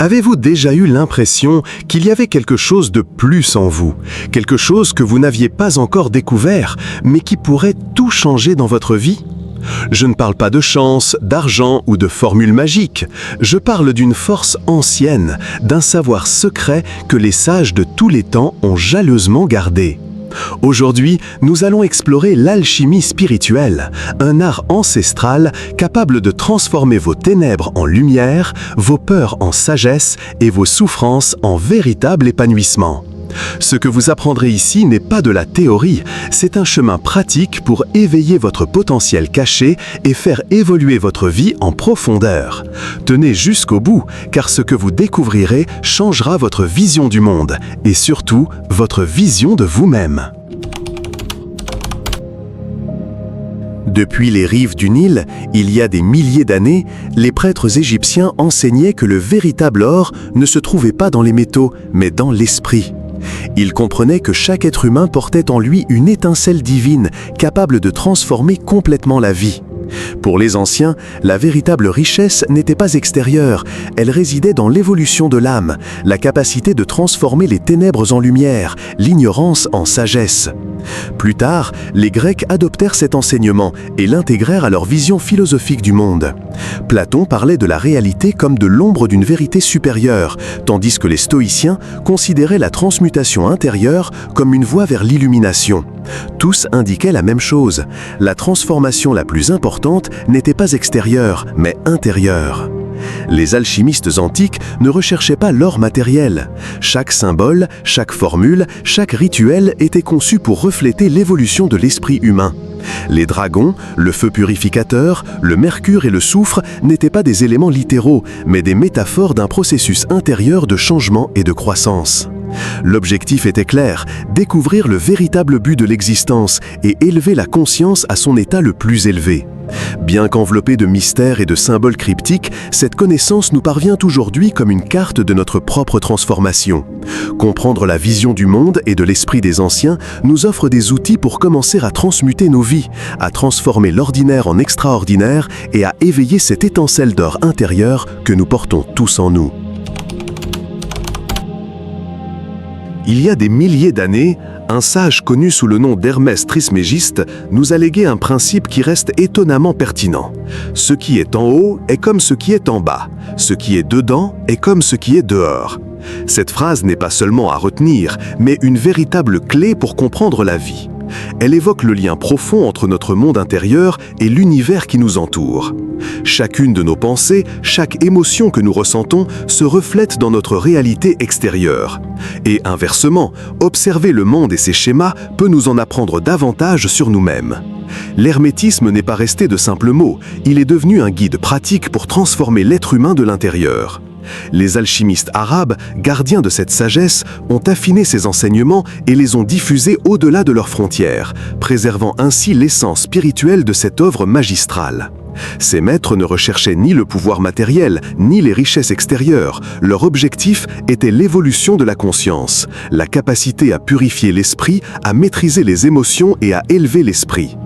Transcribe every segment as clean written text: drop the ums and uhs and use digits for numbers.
Avez-vous déjà eu l'impression qu'il y avait quelque chose de plus en vous, quelque chose que vous n'aviez pas encore découvert, mais qui pourrait tout changer dans votre vie ? Je ne parle pas de chance, d'argent ou de formule magique. Je parle d'une force ancienne, d'un savoir secret que les sages de tous les temps ont jalousement gardé. Aujourd'hui, nous allons explorer l'alchimie spirituelle, un art ancestral capable de transformer vos ténèbres en lumière, vos peurs en sagesse et vos souffrances en véritable épanouissement. Ce que vous apprendrez ici n'est pas de la théorie, c'est un chemin pratique pour éveiller votre potentiel caché et faire évoluer votre vie en profondeur. Tenez jusqu'au bout, car ce que vous découvrirez changera votre vision du monde et surtout votre vision de vous-même. Depuis les rives du Nil, il y a des milliers d'années, les prêtres égyptiens enseignaient que le véritable or ne se trouvait pas dans les métaux, mais dans l'esprit. Ils comprenaient que chaque être humain portait en lui une étincelle divine capable de transformer complètement la vie. Pour les anciens, la véritable richesse n'était pas extérieure, elle résidait dans l'évolution de l'âme, la capacité de transformer les ténèbres en lumière, l'ignorance en sagesse. Plus tard, les Grecs adoptèrent cet enseignement et l'intégrèrent à leur vision philosophique du monde. Platon parlait de la réalité comme de l'ombre d'une vérité supérieure, tandis que les stoïciens considéraient la transmutation intérieure comme une voie vers l'illumination. Tous indiquaient la même chose. La transformation la plus importante n'était pas extérieure, mais intérieure. Les alchimistes antiques ne recherchaient pas l'or matériel. Chaque symbole, chaque formule, chaque rituel était conçu pour refléter l'évolution de l'esprit humain. Les dragons, le feu purificateur, le mercure et le soufre n'étaient pas des éléments littéraux, mais des métaphores d'un processus intérieur de changement et de croissance. L'objectif était clair, découvrir le véritable but de l'existence et élever la conscience à son état le plus élevé. Bien qu'enveloppée de mystères et de symboles cryptiques, cette connaissance nous parvient aujourd'hui comme une carte de notre propre transformation. Comprendre la vision du monde et de l'esprit des anciens nous offre des outils pour commencer à transmuter nos vies, à transformer l'ordinaire en extraordinaire et à éveiller cette étincelle d'or intérieur que nous portons tous en nous. Il y a des milliers d'années, un sage connu sous le nom d'Hermès Trismégiste nous a légué un principe qui reste étonnamment pertinent. Ce qui est en haut est comme ce qui est en bas. Ce qui est dedans est comme ce qui est dehors. Cette phrase n'est pas seulement à retenir, mais une véritable clé pour comprendre la vie. Elle évoque le lien profond entre notre monde intérieur et l'univers qui nous entoure. Chacune de nos pensées, chaque émotion que nous ressentons se reflète dans notre réalité extérieure. Et inversement, observer le monde et ses schémas peut nous en apprendre davantage sur nous-mêmes. L'hermétisme n'est pas resté de simples mots, il est devenu un guide pratique pour transformer l'être humain de l'intérieur. Les alchimistes arabes, gardiens de cette sagesse, ont affiné ces enseignements et les ont diffusés au-delà de leurs frontières, préservant ainsi l'essence spirituelle de cette œuvre magistrale. Ces maîtres ne recherchaient ni le pouvoir matériel, ni les richesses extérieures. Leur objectif était l'évolution de la conscience, la capacité à purifier l'esprit, à maîtriser les émotions et à élever l'esprit.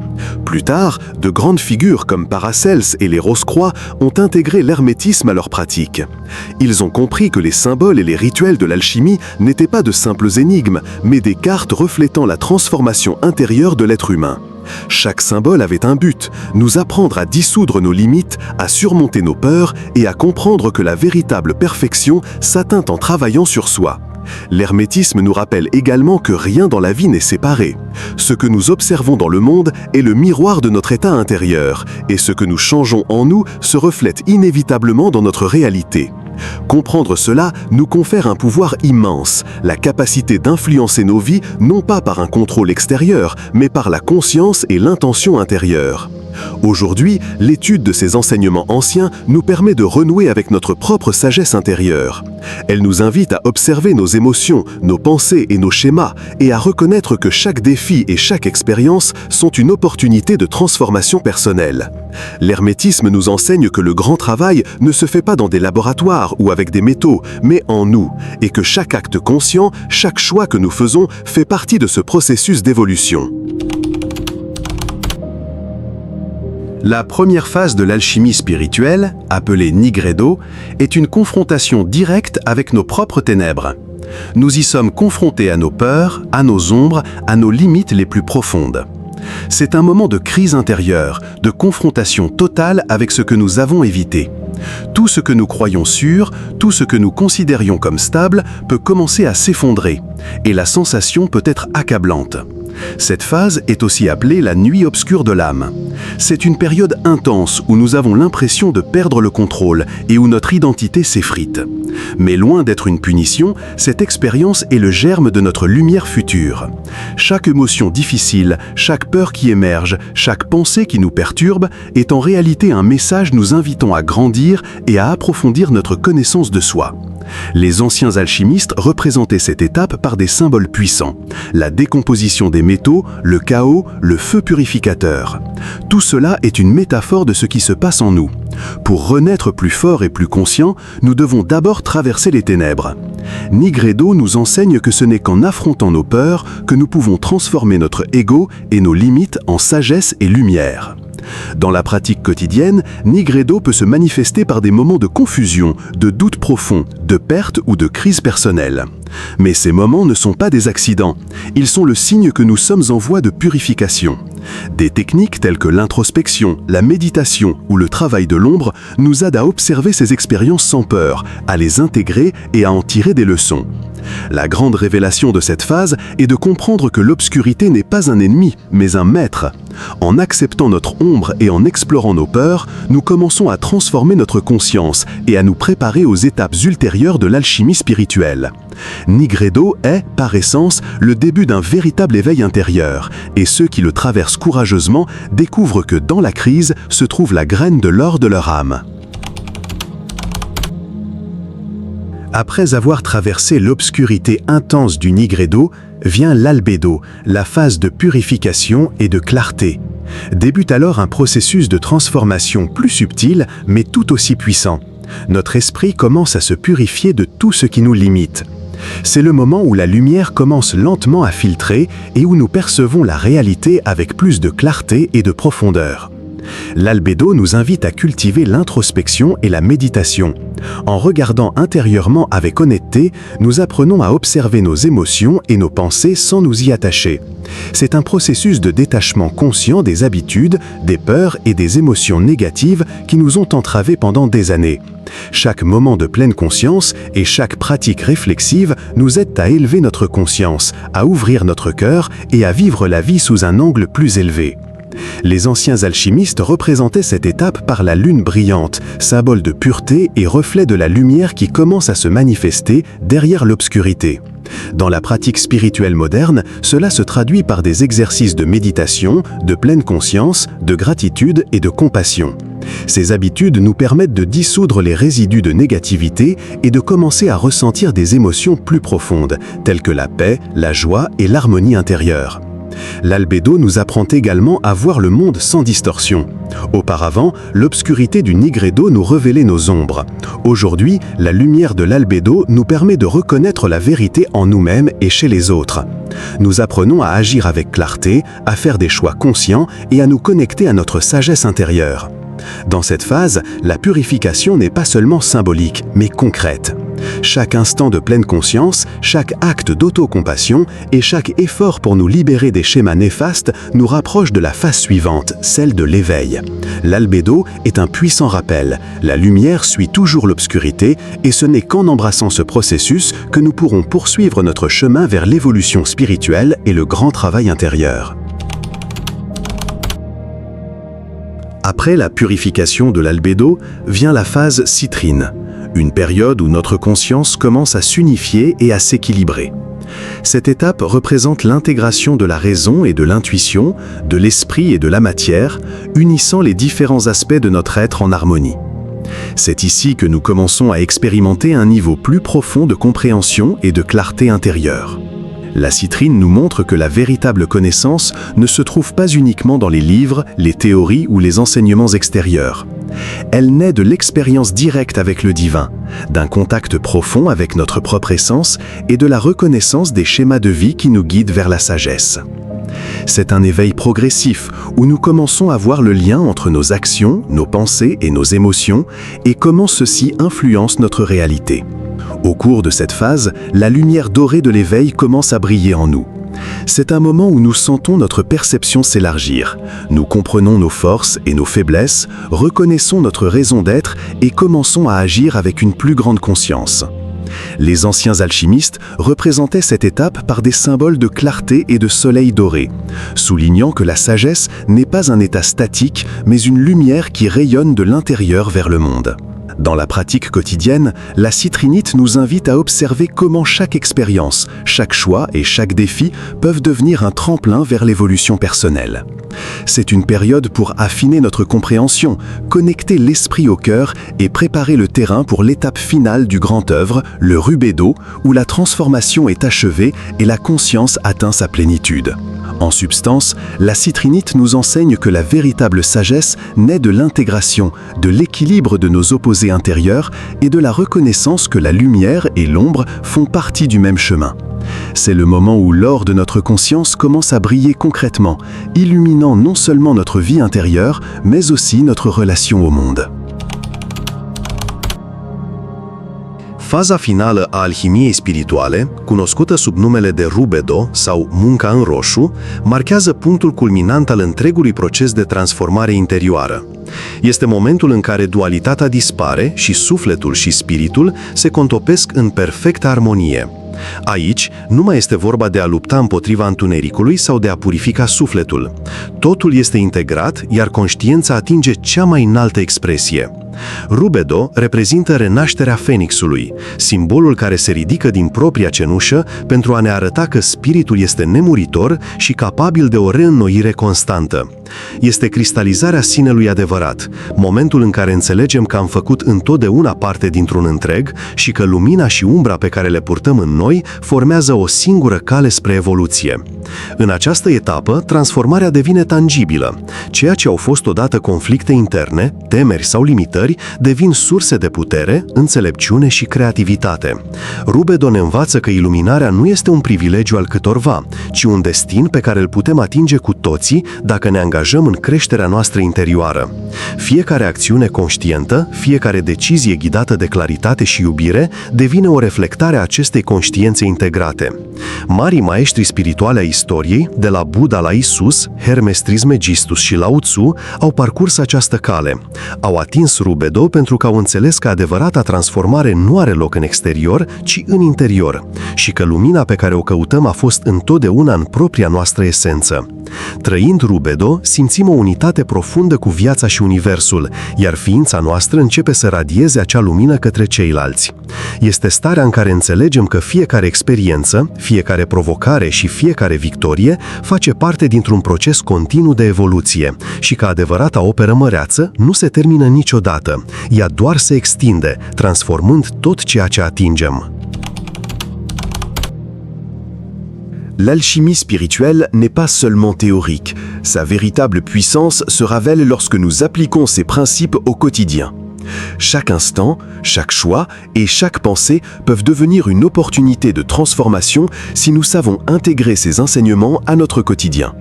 Plus tard, de grandes figures comme Paracels et les Rose-Croix ont intégré l'hermétisme à leur pratique. Ils ont compris que les symboles et les rituels de l'alchimie n'étaient pas de simples énigmes, mais des cartes reflétant la transformation intérieure de l'être humain. Chaque symbole avait un but, nous apprendre à dissoudre nos limites, à surmonter nos peurs et à comprendre que la véritable perfection s'atteint en travaillant sur soi. L'hermétisme nous rappelle également que rien dans la vie n'est séparé. Ce que nous observons dans le monde est le miroir de notre état intérieur, et ce que nous changeons en nous se reflète inévitablement dans notre réalité. Comprendre cela nous confère un pouvoir immense, la capacité d'influencer nos vies non pas par un contrôle extérieur, mais par la conscience et l'intention intérieure. Aujourd'hui, l'étude de ces enseignements anciens nous permet de renouer avec notre propre sagesse intérieure. Elle nous invite à observer nos émotions, nos pensées et nos schémas, et à reconnaître que chaque défi et chaque expérience sont une opportunité de transformation personnelle. L'hermétisme nous enseigne que le grand travail ne se fait pas dans des laboratoires ou avec des métaux, mais en nous, et que chaque acte conscient, chaque choix que nous faisons fait partie de ce processus d'évolution. La première phase de l'alchimie spirituelle, appelée Nigredo, est une confrontation directe avec nos propres ténèbres. Nous y sommes confrontés à nos peurs, à nos ombres, à nos limites les plus profondes. C'est un moment de crise intérieure, de confrontation totale avec ce que nous avons évité. Tout ce que nous croyons sûr, tout ce que nous considérions comme stable peut commencer à s'effondrer, et la sensation peut être accablante. Cette phase est aussi appelée la nuit obscure de l'âme. C'est une période intense où nous avons l'impression de perdre le contrôle et où notre identité s'effrite. Mais loin d'être une punition, cette expérience est le germe de notre lumière future. Chaque émotion difficile, chaque peur qui émerge, chaque pensée qui nous perturbe est en réalité un message nous invitant à grandir et à approfondir notre connaissance de soi. Les anciens alchimistes représentaient cette étape par des symboles puissants. La décomposition des métaux, le chaos, le feu purificateur. Tout cela est une métaphore de ce qui se passe en nous. Pour renaître plus fort et plus conscient, nous devons d'abord traverser les ténèbres. Nigredo nous enseigne que ce n'est qu'en affrontant nos peurs que nous pouvons transformer notre ego et nos limites en sagesse et lumière. Dans la pratique quotidienne, Nigredo peut se manifester par des moments de confusion, de doute profond, de perte ou de crise personnelle. Mais ces moments ne sont pas des accidents, ils sont le signe que nous sommes en voie de purification. Des techniques telles que l'introspection, la méditation ou le travail de l'ombre nous aident à observer ces expériences sans peur, à les intégrer et à en tirer des leçons. La grande révélation de cette phase est de comprendre que l'obscurité n'est pas un ennemi, mais un maître. En acceptant notre ombre et en explorant nos peurs, nous commençons à transformer notre conscience et à nous préparer aux étapes ultérieures de l'alchimie spirituelle. Nigredo est, par essence, le début d'un véritable éveil intérieur, et ceux qui le traversent courageusement découvrent que dans la crise se trouve la graine de l'or de leur âme. Après avoir traversé l'obscurité intense du Nigredo, vient l'albédo, la phase de purification et de clarté. Débute alors un processus de transformation plus subtil, mais tout aussi puissant. Notre esprit commence à se purifier de tout ce qui nous limite. C'est le moment où la lumière commence lentement à filtrer et où nous percevons la réalité avec plus de clarté et de profondeur. L'albédo nous invite à cultiver l'introspection et la méditation. En regardant intérieurement avec honnêteté, nous apprenons à observer nos émotions et nos pensées sans nous y attacher. C'est un processus de détachement conscient des habitudes, des peurs et des émotions négatives qui nous ont entravés pendant des années. Chaque moment de pleine conscience et chaque pratique réflexive nous aide à élever notre conscience, à ouvrir notre cœur et à vivre la vie sous un angle plus élevé. Les anciens alchimistes représentaient cette étape par la lune brillante, symbole de pureté et reflet de la lumière qui commence à se manifester derrière l'obscurité. Dans la pratique spirituelle moderne, cela se traduit par des exercices de méditation, de pleine conscience, de gratitude et de compassion. Ces habitudes nous permettent de dissoudre les résidus de négativité et de commencer à ressentir des émotions plus profondes, telles que la paix, la joie et l'harmonie intérieure. L'albédo nous apprend également à voir le monde sans distorsion. Auparavant, l'obscurité du Nigredo nous révélait nos ombres. Aujourd'hui, la lumière de l'albédo nous permet de reconnaître la vérité en nous-mêmes et chez les autres. Nous apprenons à agir avec clarté, à faire des choix conscients et à nous connecter à notre sagesse intérieure. Dans cette phase, la purification n'est pas seulement symbolique, mais concrète. Chaque instant de pleine conscience, chaque acte d'autocompassion et chaque effort pour nous libérer des schémas néfastes nous rapproche de la phase suivante, celle de l'éveil. L'albédo est un puissant rappel. La lumière suit toujours l'obscurité et ce n'est qu'en embrassant ce processus que nous pourrons poursuivre notre chemin vers l'évolution spirituelle et le grand travail intérieur. Après la purification de l'albédo, vient la phase citrine, une période où notre conscience commence à s'unifier et à s'équilibrer. Cette étape représente l'intégration de la raison et de l'intuition, de l'esprit et de la matière, unissant les différents aspects de notre être en harmonie. C'est ici que nous commençons à expérimenter un niveau plus profond de compréhension et de clarté intérieure. La citrine nous montre que la véritable connaissance ne se trouve pas uniquement dans les livres, les théories ou les enseignements extérieurs. Elle naît de l'expérience directe avec le divin, d'un contact profond avec notre propre essence et de la reconnaissance des schémas de vie qui nous guident vers la sagesse. C'est un éveil progressif où nous commençons à voir le lien entre nos actions, nos pensées et nos émotions et comment ceci influence notre réalité. Au cours de cette phase, la lumière dorée de l'éveil commence à briller en nous. C'est un moment où nous sentons notre perception s'élargir. Nous comprenons nos forces et nos faiblesses, reconnaissons notre raison d'être et commençons à agir avec une plus grande conscience. Les anciens alchimistes représentaient cette étape par des symboles de clarté et de soleil doré, soulignant que la sagesse n'est pas un état statique, mais une lumière qui rayonne de l'intérieur vers le monde. Dans la pratique quotidienne, la citrinite nous invite à observer comment chaque expérience, chaque choix et chaque défi peuvent devenir un tremplin vers l'évolution personnelle. C'est une période pour affiner notre compréhension, connecter l'esprit au cœur et préparer le terrain pour l'étape finale du grand œuvre, le rubédo, où la transformation est achevée et la conscience atteint sa plénitude. En substance, la citrinite nous enseigne que la véritable sagesse naît de l'intégration, de l'équilibre de nos opposés intérieurs et de la reconnaissance que la lumière et l'ombre font partie du même chemin. C'est le moment où l'or de notre conscience commence à briller concrètement, illuminant non seulement notre vie intérieure, mais aussi notre relation au monde. Faza finală a alchimiei spirituale, cunoscută sub numele de rubedo sau munca în roșu, marchează punctul culminant al întregului proces de transformare interioară. Este momentul în care dualitatea dispare și sufletul și spiritul se contopesc în perfectă armonie. Aici nu mai este vorba de a lupta împotriva întunericului sau de a purifica sufletul. Totul este integrat, iar conștiința atinge cea mai înaltă expresie. Rubedo reprezintă renașterea Fenixului, simbolul care se ridică din propria cenușă pentru a ne arăta că spiritul este nemuritor și capabil de o reînnoire constantă. Este cristalizarea sinelui adevărat, momentul în care înțelegem că am făcut întotdeauna parte dintr-un întreg și că lumina și umbra pe care le purtăm în noi formează o singură cale spre evoluție. În această etapă, transformarea devine tangibilă. Ceea ce au fost odată conflicte interne, temeri sau limitări, devin surse de putere, înțelepciune și creativitate. Rubedo ne învață că iluminarea nu este un privilegiu al câtorva, ci un destin pe care îl putem atinge cu toții dacă ne angajăm în creșterea noastră interioară. Fiecare acțiune conștientă, fiecare decizie ghidată de claritate și iubire, devine o reflectare a acestei conștiințe integrate. Marii maestri spirituale ai istoriei, de la Buddha la Isus, Hermes Trismegistus și Lao Tzu, au parcurs această cale. Au atins rubedo pentru că au înțeles că adevărata transformare nu are loc în exterior, ci în interior, și că lumina pe care o căutăm a fost întotdeauna în propria noastră esență. Trăind rubedo, simțim o unitate profundă cu viața și universul, iar ființa noastră începe să radieze acea lumină către ceilalți. Este starea în care înțelegem că fiecare experiență, fiecare provocare și fiecare victorie face parte dintr-un proces continuu de evoluție și că adevărata operă măreață nu se termină niciodată, ea doar se extinde, transformând tot ceea ce atingem. L'alchimie spirituelle n'est pas seulement théorique. Sa véritable puissance se révèle lorsque nous appliquons ces principes au quotidien. Chaque instant, chaque choix et chaque pensée peuvent devenir une opportunité de transformation si nous savons intégrer ces enseignements à notre quotidien.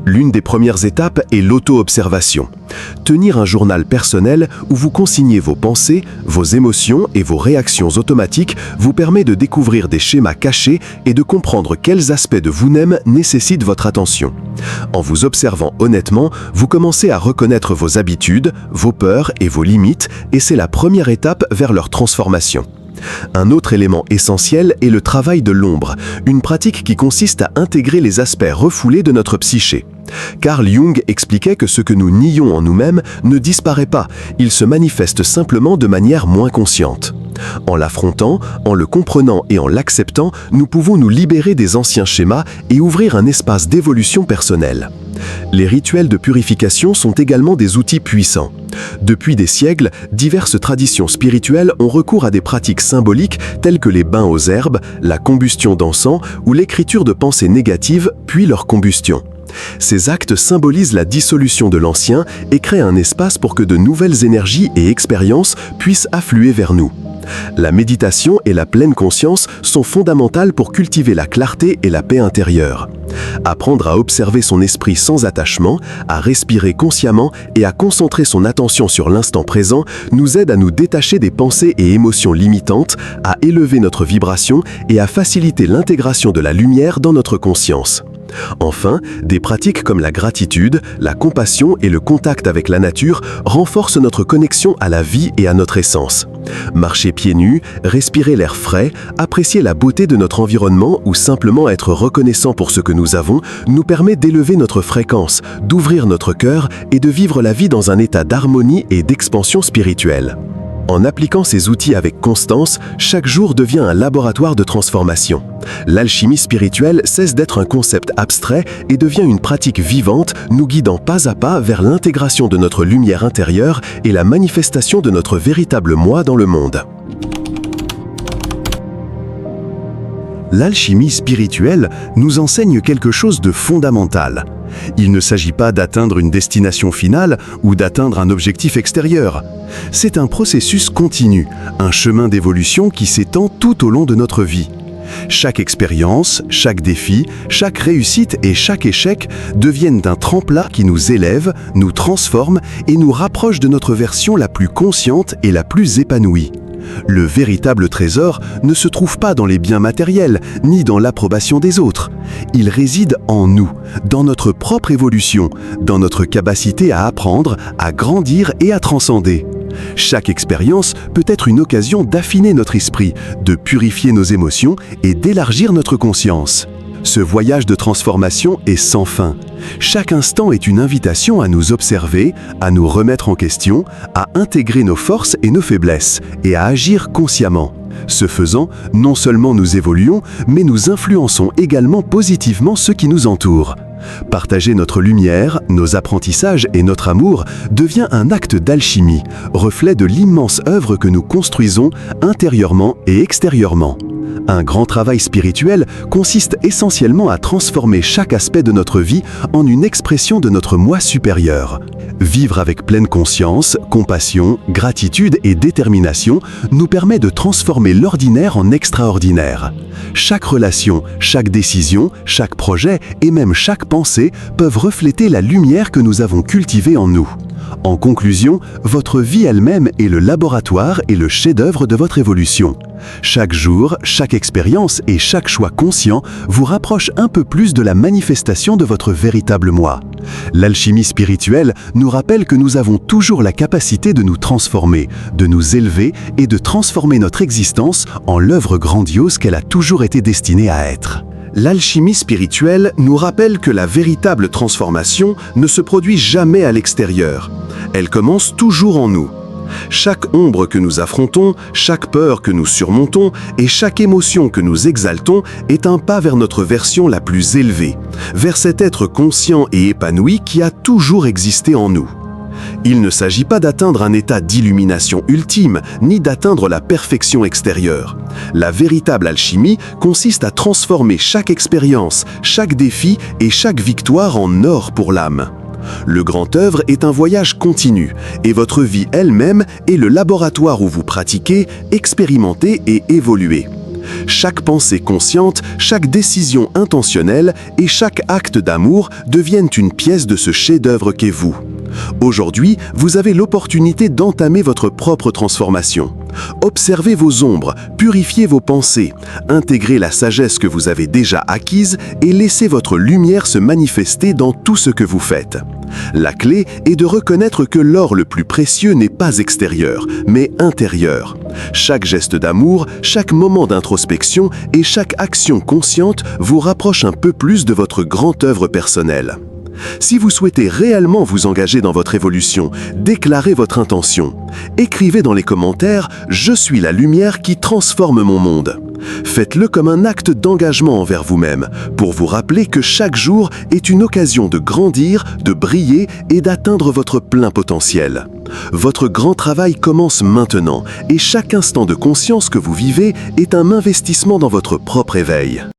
L'une des premières étapes est l'auto-observation. Tenir un journal personnel où vous consignez vos pensées, vos émotions et vos réactions automatiques vous permet de découvrir des schémas cachés et de comprendre quels aspects de vous-même nécessitent votre attention. En vous observant honnêtement, vous commencez à reconnaître vos habitudes, vos peurs et vos limites, et c'est la première étape vers leur transformation. Un autre élément essentiel est le travail de l'ombre, une pratique qui consiste à intégrer les aspects refoulés de notre psyché. Carl Jung expliquait que ce que nous nions en nous-mêmes ne disparaît pas, il se manifeste simplement de manière moins consciente. En l'affrontant, en le comprenant et en l'acceptant, nous pouvons nous libérer des anciens schémas et ouvrir un espace d'évolution personnelle. Les rituels de purification sont également des outils puissants. Depuis des siècles, diverses traditions spirituelles ont recours à des pratiques symboliques telles que les bains aux herbes, la combustion d'encens ou l'écriture de pensées négatives puis leur combustion. Ces actes symbolisent la dissolution de l'ancien et créent un espace pour que de nouvelles énergies et expériences puissent affluer vers nous. La méditation et la pleine conscience sont fondamentales pour cultiver la clarté et la paix intérieure. Apprendre à observer son esprit sans attachement, à respirer consciemment et à concentrer son attention sur l'instant présent nous aide à nous détacher des pensées et émotions limitantes, à élever notre vibration et à faciliter l'intégration de la lumière dans notre conscience. Enfin, des pratiques comme la gratitude, la compassion et le contact avec la nature renforcent notre connexion à la vie et à notre essence. Marcher pieds nus, respirer l'air frais, apprécier la beauté de notre environnement ou simplement être reconnaissant pour ce que nous avons nous permet d'élever notre fréquence, d'ouvrir notre cœur et de vivre la vie dans un état d'harmonie et d'expansion spirituelle. En appliquant ces outils avec constance, chaque jour devient un laboratoire de transformation. L'alchimie spirituelle cesse d'être un concept abstrait et devient une pratique vivante, nous guidant pas à pas vers l'intégration de notre lumière intérieure et la manifestation de notre véritable moi dans le monde. L'alchimie spirituelle nous enseigne quelque chose de fondamental. Il ne s'agit pas d'atteindre une destination finale ou d'atteindre un objectif extérieur. C'est un processus continu, un chemin d'évolution qui s'étend tout au long de notre vie. Chaque expérience, chaque défi, chaque réussite et chaque échec deviennent un tremplin qui nous élève, nous transforme et nous rapproche de notre version la plus consciente et la plus épanouie. Le véritable trésor ne se trouve pas dans les biens matériels, ni dans l'approbation des autres. Il réside en nous, dans notre propre évolution, dans notre capacité à apprendre, à grandir et à transcender. Chaque expérience peut être une occasion d'affiner notre esprit, de purifier nos émotions et d'élargir notre conscience. Ce voyage de transformation est sans fin. Chaque instant est une invitation à nous observer, à nous remettre en question, à intégrer nos forces et nos faiblesses, et à agir consciemment. Ce faisant, non seulement nous évoluons, mais nous influençons également positivement ceux qui nous entourent. Partager notre lumière, nos apprentissages et notre amour devient un acte d'alchimie, reflet de l'immense œuvre que nous construisons intérieurement et extérieurement. Un grand travail spirituel consiste essentiellement à transformer chaque aspect de notre vie en une expression de notre moi supérieur. Vivre avec pleine conscience, compassion, gratitude et détermination nous permet de transformer l'ordinaire en extraordinaire. Chaque relation, chaque décision, chaque projet et même chaque pensée peuvent refléter la lumière que nous avons cultivée en nous. En conclusion, votre vie elle-même est le laboratoire et le chef-d'œuvre de votre évolution. Chaque jour, chaque expérience et chaque choix conscient vous rapproche un peu plus de la manifestation de votre véritable moi. L'alchimie spirituelle nous rappelle que nous avons toujours la capacité de nous transformer, de nous élever et de transformer notre existence en l'œuvre grandiose qu'elle a toujours été destinée à être. L'alchimie spirituelle nous rappelle que la véritable transformation ne se produit jamais à l'extérieur. Elle commence toujours en nous. Chaque ombre que nous affrontons, chaque peur que nous surmontons et chaque émotion que nous exaltons est un pas vers notre version la plus élevée, vers cet être conscient et épanoui qui a toujours existé en nous. Il ne s'agit pas d'atteindre un état d'illumination ultime, ni d'atteindre la perfection extérieure. La véritable alchimie consiste à transformer chaque expérience, chaque défi et chaque victoire en or pour l'âme. Le grand œuvre est un voyage continu, et votre vie elle-même est le laboratoire où vous pratiquez, expérimentez et évoluez. Chaque pensée consciente, chaque décision intentionnelle et chaque acte d'amour deviennent une pièce de ce chef-d'œuvre qu'est vous. Aujourd'hui, vous avez l'opportunité d'entamer votre propre transformation. Observez vos ombres, purifiez vos pensées, intégrez la sagesse que vous avez déjà acquise et laissez votre lumière se manifester dans tout ce que vous faites. La clé est de reconnaître que l'or le plus précieux n'est pas extérieur, mais intérieur. Chaque geste d'amour, chaque moment d'introspection et chaque action consciente vous rapproche un peu plus de votre grande œuvre personnelle. Si vous souhaitez réellement vous engager dans votre évolution, déclarez votre intention. Écrivez dans les commentaires « Je suis la lumière qui transforme mon monde ». Faites-le comme un acte d'engagement envers vous-même, pour vous rappeler que chaque jour est une occasion de grandir, de briller et d'atteindre votre plein potentiel. Votre grand travail commence maintenant, et chaque instant de conscience que vous vivez est un investissement dans votre propre éveil.